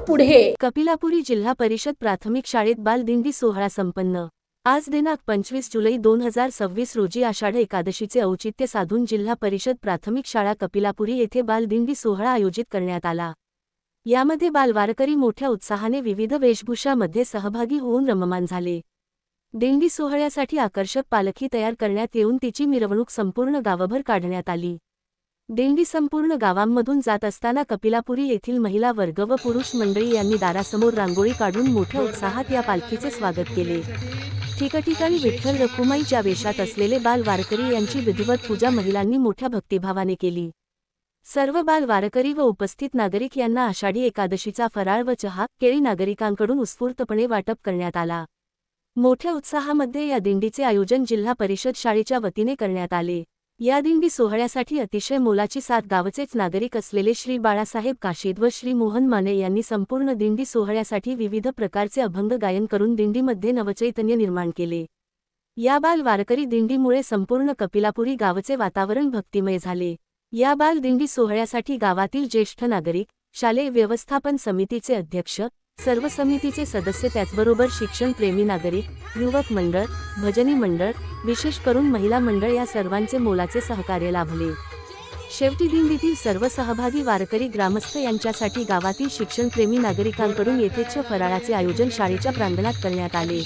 पुढे। कपिलापुरी जिल्हा परिषद प्राथमिक शाळेत बालदिंडी सोहळा संपन्न। आज दिनांक 25 जुलै 2026 रोजी आषाढ एकादशीचे औचित्य साधून जिल्हा परिषद प्राथमिक शाळा कपिलापुरी येथे बालदिंडी सोहळा आयोजित करण्यात आला। यामध्ये बालवारकरी मोठ्या उत्साहाने विविध वेशभूषामध्ये सहभागी होऊन रममाण झाले। दिंडी सोहळ्यासाठी आकर्षक पालखी तयार करण्यात येऊन तिची मिरवणूक संपूर्ण गावभर काढण्यात आली। दिंडी संपूर्ण गावांमधून जात असताना कपिलापुरी येथील महिला वर्ग व पुरुष मंडळी यांनी दारासमोर रांगोळी काढून मोठ्या उत्साहात या पालखीचे स्वागत केले। ठिकठिकाणी विठ्ठल रखुमाईच्या वेशात असलेले बाल वारकरी यांची विधिवत पूजा महिलांनी मोठ्या भक्तिभावाने केली। सर्व बाल वारकरी व उपस्थित नागरिक यांना आषाढी एकादशीचा फराळ व चहा केळी नागरिकांकडून उत्स्फूर्तपणे वाटप करण्यात आला। मोठ्या उत्साहामध्ये या दिंडीचे आयोजन जिल्हा परिषद शाळेच्या वतीने करण्यात आले। या दिंडी सोहळ्यासाठी अतिशय मोलाची साथ गावचेच नागरिक असलेले श्री बाळासाहेब काशीद व श्री मोहन माने यांनी संपूर्ण दिंडी सोहळ्यासाठी विविध प्रकारचे अभंग गायन करून दिंडीमध्ये नवचैतन्य निर्माण केले। या बाल वारकरी दिंडीमुळे संपूर्ण कपिलापुरी गावचे वातावरण भक्तिमय झाले। या बाल दिंडी सोहळ्यासाठी गावातील ज्येष्ठ नागरिक, शालेय व्यवस्थापन समितीचे अध्यक्ष, सर्व समितीचे सदस्य त्याचबरोबर शिक्षणप्रेमी नागरिक, युवक मंडळ, भजनी मंडळ, विशेष करून महिला मंडळ या सर्वांचे मोलाचे सहकार्य लाभले। शेवटी दिंडीतील सर्व सहभागी वारकरी ग्रामस्थ यांच्यासाठी गावातील शिक्षणप्रेमी नागरिकांकडून यथेच्छ फराळाचे आयोजन शाळेच्या प्रांगणात करण्यात आले।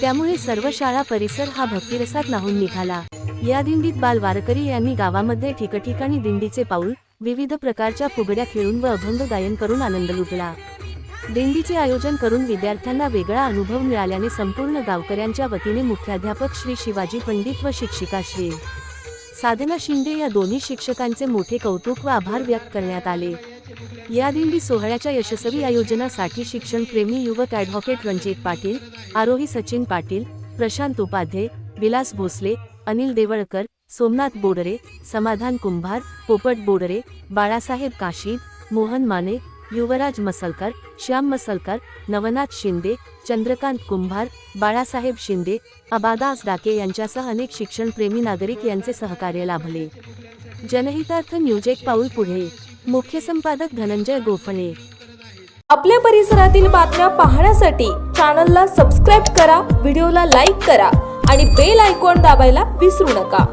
त्यामुळे सर्व शाळा परिसर हा भक्तिरसात न्हाऊन निघाला। या दिंडीत बाल वारकरी यांनी गावामध्ये ठिकठिकाणी दिंडीचे पाऊल, विविध प्रकारच्या फुगड्या खेळून व अभंग गायन करून आनंद लुटला। दिंडीचे आयोजन करून विद्यार्थ्यांना वेगळा अनुभव मिळाल्याने संपूर्ण गावकऱ्यांच्या वतीने मुख्याध्यापक श्री शिवाजी पंडित व शिक्षिका श्री साधना शिंदे या दोन्ही शिक्षकांचे मोठे कौतुक व आभार व्यक्त करण्यात आले। या दिंडी सोहळ्याच्या यशस्वी आयोजनासाठी शिक्षणप्रेमी युवक ॲडव्होकेट रणजित पाटील, आरोही सचिन पाटील, प्रशांत उपाध्ये, विलास भोसले, अनिल देवळकर, सोमनाथ बोडरे, समाधान कुंभार, पोपट बोडरे, बाळासाहेब काशीद, मोहन माने, युवराज मसलकर, श्याम मसलकर, नवनाथ शिंदे, चंद्रकांत कुंभार, बाळासाहेब शिंदे, अबादास डाके यांच्यासह अनेक शिक्षणप्रेमी नागरिक यांचे सहकार्य लाभले। जनहितार्थ न्यूज एक पाऊल पुढे। मुख्य संपादक धनंजय गोफणे। आपल्या परिसरातील बातम्या पाहण्यासाठी चॅनलला सबस्क्राईब करा, व्हिडिओला लाईक करा आणि बेल आयकॉन दाबायला विसरू नका।